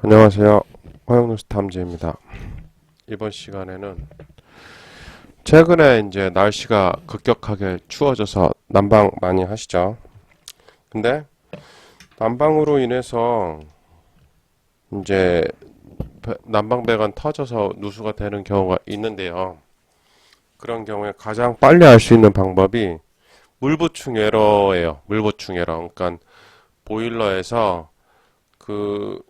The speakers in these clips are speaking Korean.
안녕하세요. 화영뉴스 탐지입니다. 이번 시간에는 최근에 이제 날씨가 급격하게 추워져서 난방 많이 하시죠. 근데 난방으로 인해서 이제 난방 배관 터져서 누수가 되는 경우가 있는데요. 그런 경우에 가장 빨리 알 수 있는 방법이 물 보충 에러예요. 물 보충 에러. 그러니까 보일러에서 그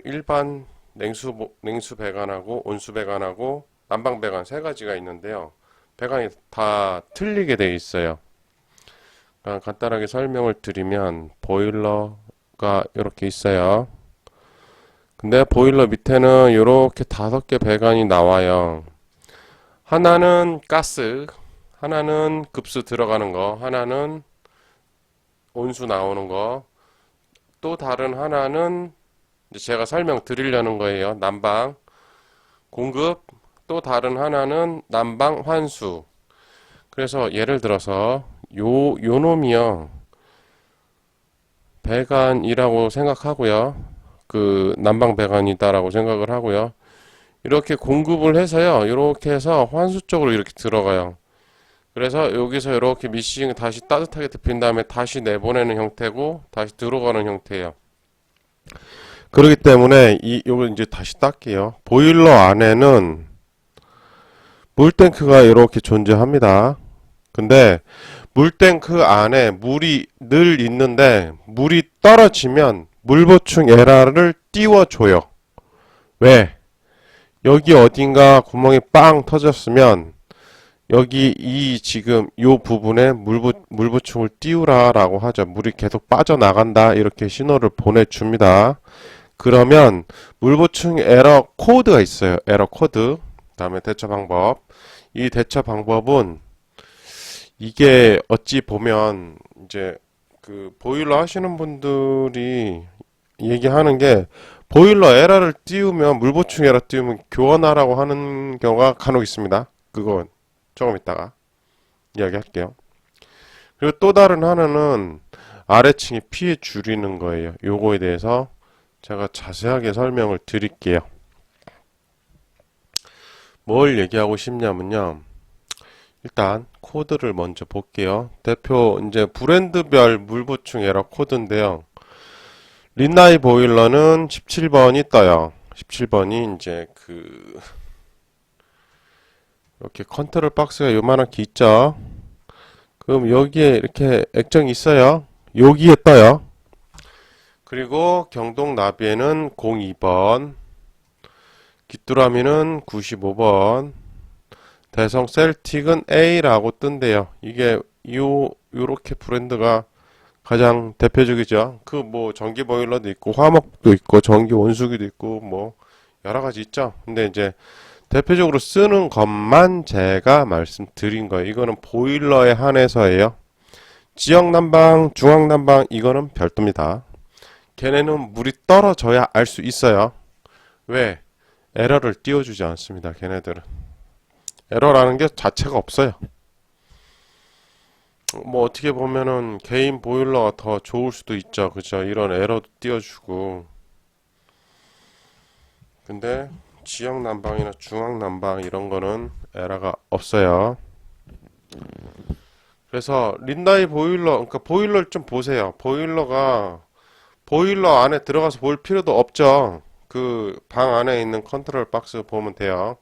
일반 냉수 배관하고 온수 배관하고 난방 배관 세 가지가 있는데요. 배관이 다 틀리게 돼 있어요. 간단하게 설명을 드리면 보일러가 이렇게 있어요. 근데 보일러 밑에는 이렇게 5개 배관이 나와요. 하나는 가스, 하나는 급수 들어가는 거, 하나는 온수 나오는 거, 또 다른 하나는 제가 설명 드리려는 거예요. 난방 공급, 또 다른 하나는 난방 환수. 그래서 예를 들어서 요 놈이요. 배관이라고 생각하고요. 그 난방 배관이다라고 생각을 하고요. 이렇게 공급을 해서요. 이렇게 해서 환수 쪽으로 이렇게 들어가요. 그래서 여기서 이렇게 미싱 다시 따뜻하게 데핀 다음에 다시 내보내는 형태고 다시 들어가는 형태예요. 그렇기 때문에 요걸 이제 다시 닦게요. 보일러 안에는 물탱크가 이렇게 존재합니다. 근데 물탱크 안에 물이 늘 있는데 물이 떨어지면 물보충 에러를 띄워줘요. 왜? 여기 어딘가 구멍이 빵 터졌으면 여기 지금 요 부분에 물보충을 띄우라 라고 하죠. 물이 계속 빠져나간다 이렇게 신호를 보내줍니다. 그러면 물보충 에러 코드가 있어요. 에러 코드. 다음에 대처 방법. 이 대처 방법은 이게 어찌 보면 이제 그 보일러 하시는 분들이 얘기하는 게 보일러 에러를 띄우면 물보충 에러 띄우면 교환하라고 하는 경우가 간혹 있습니다. 그건 조금 이따가 이야기할게요. 그리고 또 다른 하나는 아래층이 피해 줄이는 거예요. 요거에 대해서 제가 자세하게 설명을 드릴게요. 뭘 얘기하고 싶냐면요. 일단 코드를 먼저 볼게요. 대표 이제 브랜드별 물보충 에러 코드인데요. 린나이 보일러는 17번이 떠요. 17번이 이제 이렇게 컨트롤 박스가 요만하게 있죠. 그럼 여기에 이렇게 액정이 있어요. 여기에 떠요. 그리고 경동 나비에는 02번, 귀뚜라미는 95번, 대성 셀틱은 A라고 뜬대요. 이게 요렇게 브랜드가 가장 대표적이죠. 그 뭐 전기 보일러도 있고 화목도 있고 전기 온수기도 있고 뭐 여러 가지 있죠. 근데 이제 대표적으로 쓰는 것만 제가 말씀드린 거예요. 이거는 보일러에 한해서예요. 지역 난방, 중앙 난방 이거는 별도입니다. 걔네는 물이 떨어져야 알 수 있어요. 왜? 에러를 띄워주지 않습니다. 걔네들은. 에러라는 게 자체가 없어요. 뭐 어떻게 보면은 개인 보일러가 더 좋을 수도 있죠. 그죠? 이런 에러도 띄워주고. 근데 지역 난방이나 중앙 난방 이런 거는 에러가 없어요. 그래서 린나이 보일러, 그러니까 보일러를 좀 보세요. 보일러 안에 들어가서 볼 필요도 없죠. 그 방 안에 있는 컨트롤 박스 보면 돼요.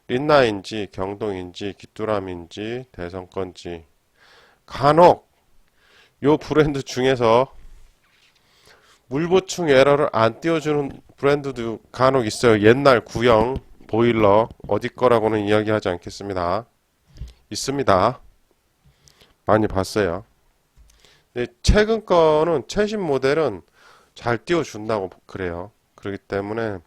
린나인지 경동인지 귀뚜라미인지 대성건지 간혹 요 브랜드 중에서 물보충 에러를 안 띄워주는 브랜드도 간혹 있어요. 옛날 구형 보일러 어디 거라고는 이야기하지 않겠습니다. 있습니다. 많이 봤어요. 근데 최근 거는 최신 모델은 잘 띄워준다고 그래요. 그렇기 때문에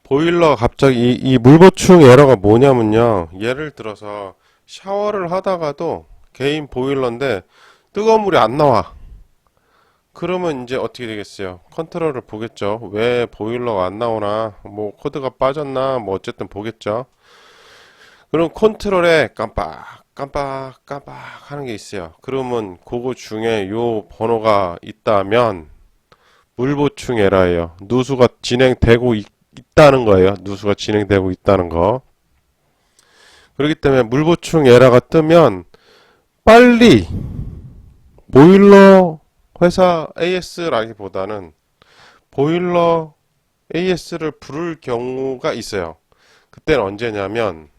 보일러 갑자기 이 물보충 에러가 뭐냐면요. 예를 들어서 샤워를 하다가도 개인 보일러인데 뜨거운 물이 안 나와. 그러면 이제 어떻게 되겠어요? 컨트롤을 보겠죠. 왜 보일러가 안 나오나? 뭐 코드가 빠졌나? 뭐 어쨌든 보겠죠. 그럼 컨트롤에 깜빡 하는 게 있어요. 그러면 그거 중에 요 번호가 있다면 물 보충 에러예요. 누수가 진행되고 있다는 거예요. 누수가 진행되고 있다는 거. 그렇기 때문에 물 보충 에러가 뜨면 빨리 보일러 회사 AS라기보다는 보일러 AS를 부를 경우가 있어요. 그때는 언제냐면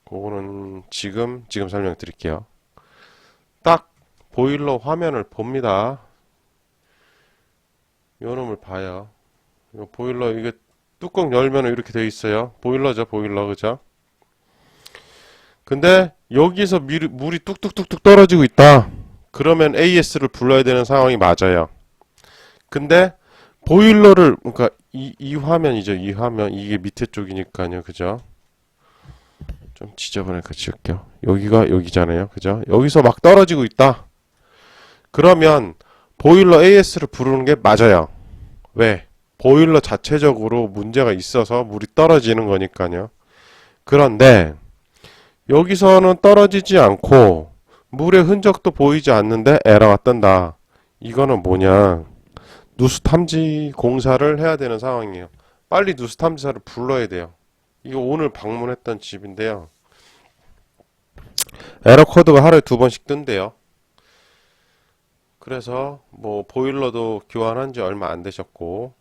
그거는 지금 설명드릴게요. 딱 보일러 화면을 봅니다. 요놈을 봐요. 이거 보일러 이게 뚜껑 열면 이렇게 되어 있어요. 보일러죠, 보일러, 그죠? 근데 여기서 물이 뚝뚝뚝뚝 떨어지고 있다. 그러면 AS를 불러야 되는 상황이 맞아요. 근데 보일러를, 그러니까 이 화면이죠. 이 화면, 이게 밑에 쪽이니까요, 그죠? 좀 지저분하니까 지울게요. 여기가 여기잖아요, 그죠? 여기서 막 떨어지고 있다. 그러면 보일러 AS를 부르는 게 맞아요. 왜? 보일러 자체적으로 문제가 있어서 물이 떨어지는 거니까요. 그런데 여기서는 떨어지지 않고 물의 흔적도 보이지 않는데 에러가 뜬다. 이거는 뭐냐? 누수 탐지 공사를 해야 되는 상황이에요. 빨리 누수 탐지사를 불러야 돼요. 이거 오늘 방문했던 집인데요. 에러 코드가 하루에 2번씩 뜬대요. 그래서 뭐 보일러도 교환한 지 얼마 안 되셨고,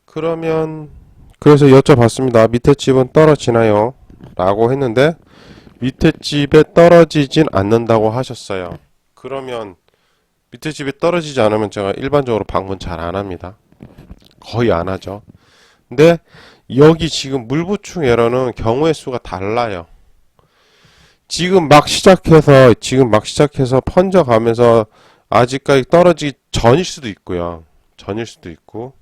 그러면 그래서 여쭤봤습니다. 밑에 집은 떨어지나요? 라고 했는데 밑에 집에 떨어지진 않는다고 하셨어요. 그러면 밑에 집에 떨어지지 않으면 제가 일반적으로 방문 잘 안 합니다. 거의 안 하죠. 근데 여기 지금 물 보충 에러는 경우의 수가 달라요. 지금 막 시작해서 번져가면서 아직까지 떨어지기 전일 수도 있고요. 전일 수도 있고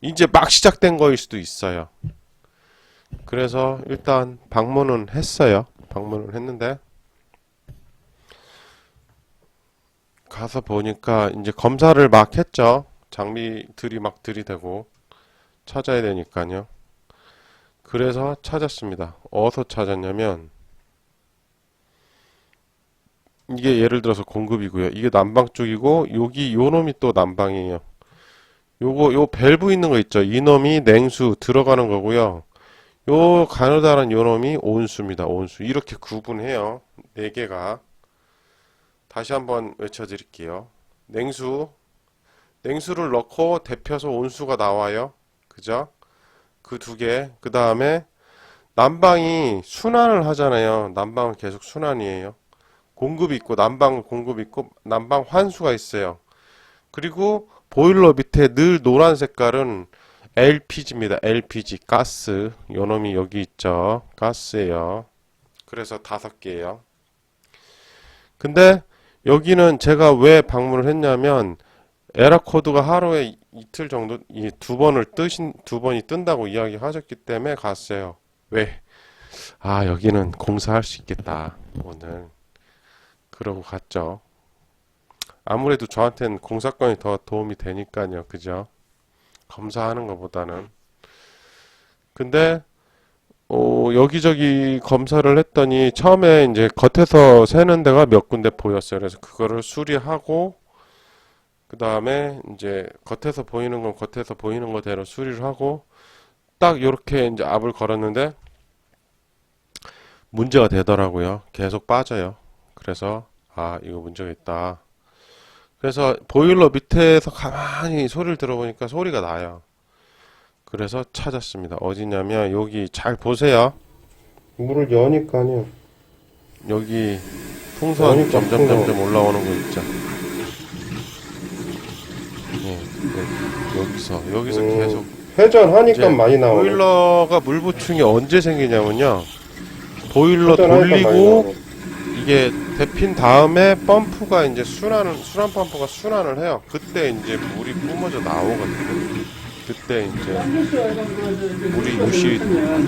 이제 막 시작된 거일 수도 있어요. 그래서 일단 방문은 했어요. 방문을 했는데 가서 보니까 이제 검사를 막 했죠. 장비들이 막 들이대고 찾아야 되니까요. 그래서 찾았습니다. 어디서 찾았냐면 이게 예를 들어서 공급이고요. 이게 난방 쪽이고 여기 요 놈이 또 난방이에요. 요 밸브 있는 거 있죠. 이 놈이 냉수 들어가는 거고요. 요 가느다란 요 놈이 온수입니다. 온수. 이렇게 구분해요. 네 개가. 다시 한번 외쳐드릴게요. 냉수를 넣고 데펴서 온수가 나와요. 그죠? 그 두 개. 그 다음에 난방이 순환을 하잖아요. 난방은 계속 순환이에요. 공급이 있고 난방 공급이 있고 난방 환수가 있어요. 그리고 보일러 밑에 늘 노란 색깔은 LPG입니다. LPG 가스. 요놈이 여기 있죠. 가스예요. 그래서 5개예요. 근데 여기는 제가 왜 방문을 했냐면 에러 코드가 하루에 이틀 정도 두 번이 뜬다고 이야기하셨기 때문에 갔어요. 왜? 아, 여기는 공사할 수 있겠다. 오늘. 그러고 갔죠. 아무래도 저한테는 공사건이 더 도움이 되니까요. 그죠? 검사하는 것보다는. 근데 여기저기 검사를 했더니 처음에 이제 겉에서 새는 데가 몇 군데 보였어요. 그래서 그거를 수리하고 그 다음에 이제 겉에서 보이는 건 겉에서 보이는 거대로 수리를 하고 딱 이렇게 이제 압을 걸었는데 문제가 되더라고요. 계속 빠져요. 그래서 아, 이거 문제가 있다. 그래서 보일러 밑에서 가만히 소리를 들어보니까 소리가 나요. 그래서 찾았습니다. 어디냐면 여기 잘 보세요. 물을 여니까요. 여기 풍선 점점 올라오는 거 있죠. 예, 여기서 계속 회전하니까 많이 나오네. 보일러가 물 보충이 언제 생기냐면요. 보일러 회전하니까 많이 돌리고 나오네. 이게 데핀 다음에 펌프가 이제 순환 펌프가 순환을 해요. 그때 이제 물이 뿜어져 나오거든요. 그때 이제 물이 유시 그냥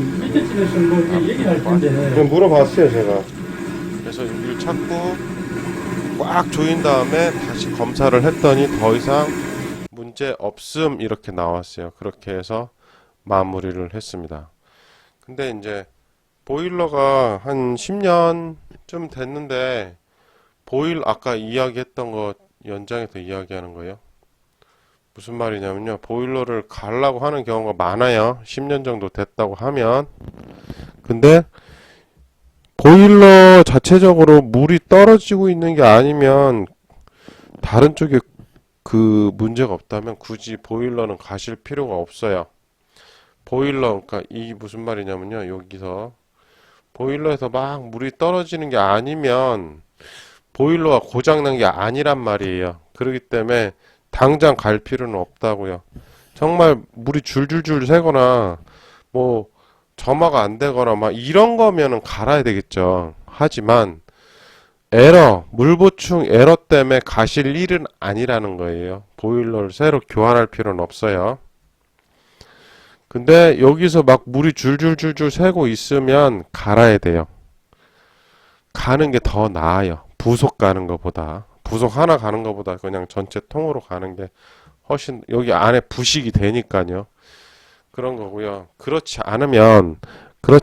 물어봤어요, 제가. 그래서 여기를 찾고 꽉 조인 다음에 다시 검사를 했더니 더 이상 문제 없음 이렇게 나왔어요. 그렇게 해서 마무리를 했습니다. 근데 이제 보일러가 한 10년쯤 됐는데 아까 이야기했던 거 연장해서 이야기하는 거예요. 무슨 말이냐면요. 보일러를 갈라고 하는 경우가 많아요. 10년 정도 됐다고 하면. 근데 보일러 자체적으로 물이 떨어지고 있는 게 아니면 다른 쪽에 그 문제가 없다면 굳이 보일러는 가실 필요가 없어요. 보일러, 그러니까 이 무슨 말이냐면요. 여기서 보일러에서 막 물이 떨어지는 게 아니면 보일러가 고장난 게 아니란 말이에요. 그렇기 때문에 당장 갈 필요는 없다고요. 정말 물이 줄줄줄 새거나 뭐 점화가 안 되거나 막 이런 거면은 갈아야 되겠죠. 하지만 에러, 물 보충 에러 때문에 가실 일은 아니라는 거예요. 보일러를 새로 교환할 필요는 없어요. 근데 여기서 막 물이 줄줄줄줄 새고 있으면 갈아야 돼요. 가는 게 더 나아요. 부속 가는 것보다. 부속 하나 가는 것보다 그냥 전체 통으로 가는 게 훨씬 여기 안에 부식이 되니까요. 그런 거고요. 그렇지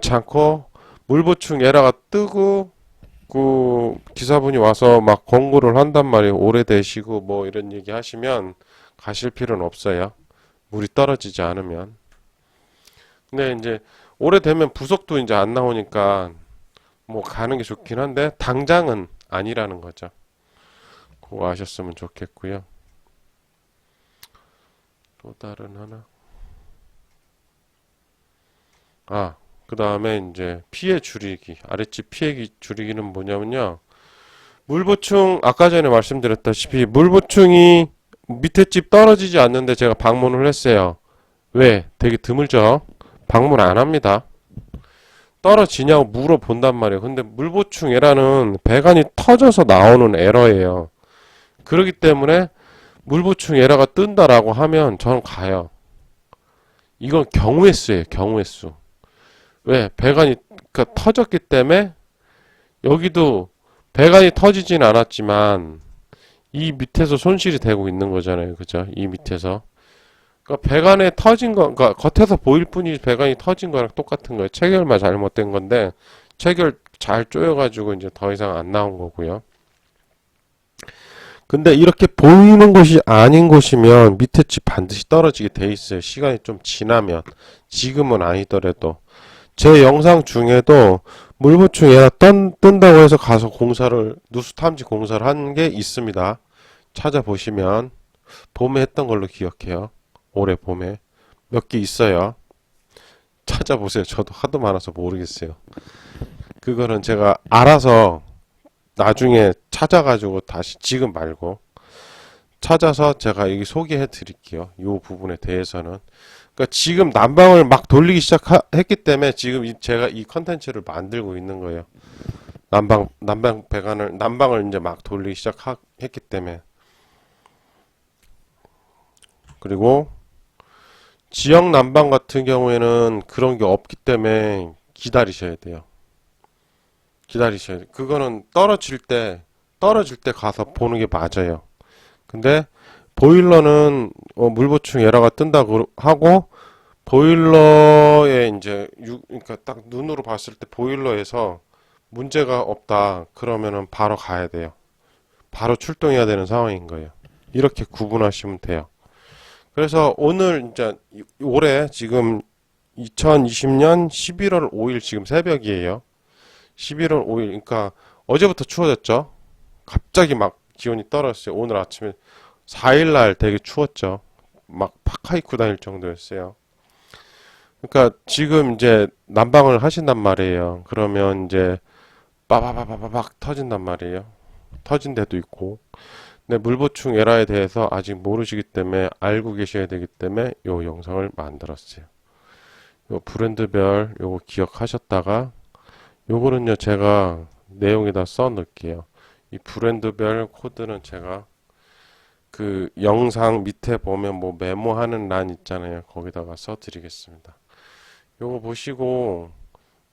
않고 물 보충 에러가 뜨고 그 기사분이 와서 막 권고를 한단 말이에요. 오래되시고 뭐 이런 얘기 하시면 가실 필요는 없어요. 물이 떨어지지 않으면. 근데 이제 오래되면 부속도 이제 안 나오니까 뭐 가는 게 좋긴 한데 당장은 아니라는 거죠. 그거 아셨으면 좋겠고요. 또 다른 하나. 그 다음에 이제 피해 줄이기. 아랫집 피해 줄이기는 뭐냐면요. 물 보충, 아까 전에 말씀드렸다시피 물 보충이 밑에 집 떨어지지 않는데 제가 방문을 했어요. 왜? 되게 드물죠? 방문 안 합니다. 떨어지냐고 물어본단 말이에요. 근데 물 보충 에러는 배관이 터져서 나오는 에러예요. 그렇기 때문에 물 보충 에러가 뜬다라고 하면 저는 가요. 이건 경우의 수예요. 경우의 수. 왜? 배관이 그러니까 터졌기 때문에 여기도 배관이 터지진 않았지만 이 밑에서 손실이 되고 있는 거잖아요. 그죠? 이 밑에서. 그러니까 배관에 터진 거, 그러니까 겉에서 보일 뿐이지 배관이 터진 거랑 똑같은 거예요. 체결만 잘못된 건데 체결 잘 쪼여가지고 이제 더 이상 안 나온 거고요. 근데 이렇게 보이는 곳이 아닌 곳이면 밑에 집 반드시 떨어지게 돼 있어요. 시간이 좀 지나면. 지금은 아니더라도. 제 영상 중에도 물보충 얘가 뜬다고 해서 가서 누수 탐지 공사를 한 게 있습니다. 찾아보시면 봄에 했던 걸로 기억해요. 올해 봄에 몇 개 있어요. 찾아보세요. 저도 하도 많아서 모르겠어요. 그거는 제가 알아서 나중에 찾아가지고 다시 지금 말고 찾아서 제가 여기 소개해 드릴게요. 이 부분에 대해서는. 그러니까 지금 난방을 막 돌리기 시작했기 때문에 지금 제가 이 컨텐츠를 만들고 있는 거예요. 난방을 이제 막 돌리기 시작했기 때문에. 그리고 지역 난방 같은 경우에는 그런 게 없기 때문에 기다리셔야 돼요. 기다리셔야 돼요. 그거는 떨어질 때 가서 보는 게 맞아요. 근데 보일러는 물 보충 에러가 뜬다고 하고 보일러에 이제 그러니까 딱 눈으로 봤을 때 보일러에서 문제가 없다 그러면은 바로 가야 돼요. 바로 출동해야 되는 상황인 거예요. 이렇게 구분하시면 돼요. 그래서 오늘 이제 올해 지금 2020년 11월 5일 지금 새벽이에요. 11월 5일 그러니까 어제부터 추워졌죠. 갑자기 막 기온이 떨어졌어요. 오늘 아침에 4일날 되게 추웠죠. 막 파카 입고 다닐 정도였어요. 그러니까 지금 이제 난방을 하신단 말이에요. 그러면 이제 빠바바바박 터진단 말이에요. 터진 데도 있고. 근데 물보충 에러에 대해서 아직 모르시기 때문에 알고 계셔야 되기 때문에 요 영상을 만들었어요. 요 브랜드별 요거 기억하셨다가 요거는요 제가 내용에다 써 놓을게요. 이 브랜드별 코드는 제가 그 영상 밑에 보면 뭐 메모하는 欄 있잖아요. 거기다가 써 드리겠습니다. 요거 보시고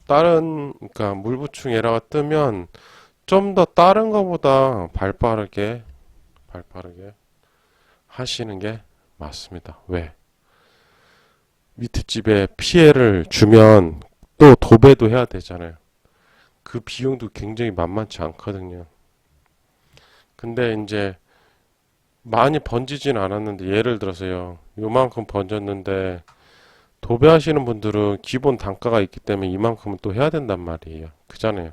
그러니까 물 보충 에러가 뜨면 좀 더 다른 거보다 발빠르게 하시는 게 맞습니다. 왜? 밑에 집에 피해를 주면 또 도배도 해야 되잖아요. 그 비용도 굉장히 만만치 않거든요. 근데 이제 많이 번지진 않았는데 예를 들어서요. 요만큼 번졌는데 도배하시는 분들은 기본 단가가 있기 때문에 이만큼은 또 해야 된단 말이에요. 그잖아요.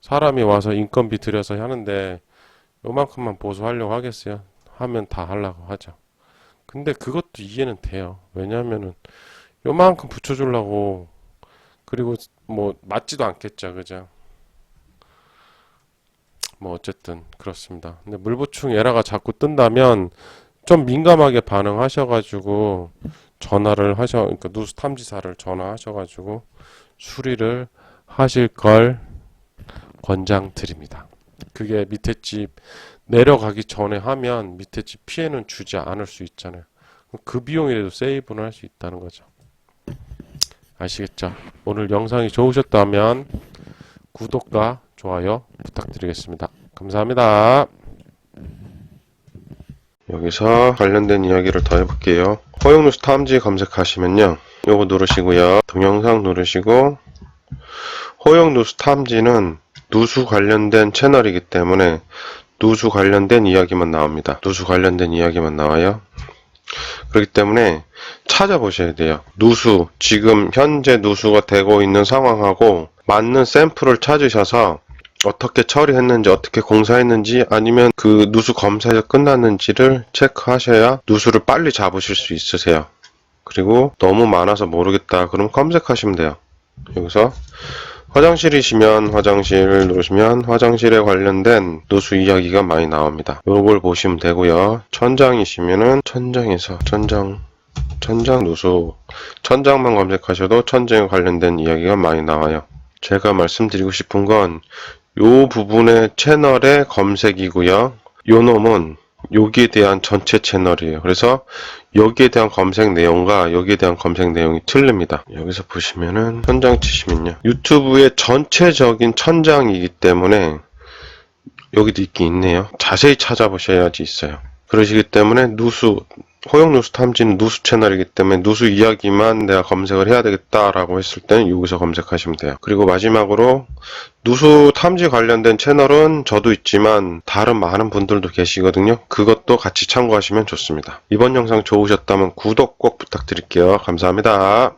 사람이 와서 인건비 들여서 하는데 요만큼만 보수하려고 하겠어요? 하면 다 하려고 하죠. 근데 그것도 이해는 돼요. 왜냐하면은 요만큼 붙여주려고 그리고 뭐 맞지도 않겠죠. 그죠? 뭐 어쨌든 그렇습니다. 근데 물보충 에러가 자꾸 뜬다면 좀 민감하게 반응하셔가지고 그러니까 누수 탐지사를 전화하셔가지고 수리를 하실 걸 권장드립니다. 그게 밑에 집 내려가기 전에 하면 밑에 집 피해는 주지 않을 수 있잖아요. 그 비용이라도 세이브는 할 수 있다는 거죠. 아시겠죠? 오늘 영상이 좋으셨다면 구독과 좋아요 부탁드리겠습니다. 감사합니다. 여기서 관련된 이야기를 더 해볼게요. 허용누수 탐지 검색하시면요. 요거 누르시고요. 동영상 누르시고 허용누수 탐지는 누수 관련된 채널이기 때문에 누수 관련된 이야기만 나옵니다. 누수 관련된 이야기만 나와요. 그렇기 때문에 찾아보셔야 돼요. 누수, 지금 현재 누수가 되고 있는 상황하고 맞는 샘플을 찾으셔서 어떻게 처리했는지, 어떻게 공사했는지, 아니면 그 누수 검사가 끝났는지를 체크하셔야 누수를 빨리 잡으실 수 있으세요. 그리고 너무 많아서 모르겠다. 그럼 검색하시면 돼요. 여기서 화장실이시면 화장실 누르시면 화장실에 관련된 누수 이야기가 많이 나옵니다. 요걸 보시면 되고요. 천장이시면은 천장에서 천장 누수, 천장만 검색하셔도 천장에 관련된 이야기가 많이 나와요. 제가 말씀드리고 싶은 건 요 부분의 채널의 검색이고요. 요 놈은 여기에 대한 전체 채널이에요. 그래서 여기에 대한 검색 내용과 여기에 대한 검색 내용이 틀립니다. 여기서 보시면은 천장 치시면요. 유튜브의 전체적인 천장이기 때문에 여기도 있긴 있네요. 자세히 찾아보셔야지 있어요. 그러시기 때문에 허용 누수 탐지는 누수 채널이기 때문에 누수 이야기만 내가 검색을 해야 되겠다라고 했을 때는 여기서 검색하시면 돼요. 그리고 마지막으로 누수 탐지 관련된 채널은 저도 있지만 다른 많은 분들도 계시거든요. 그것도 같이 참고하시면 좋습니다. 이번 영상 좋으셨다면 구독 꼭 부탁드릴게요. 감사합니다.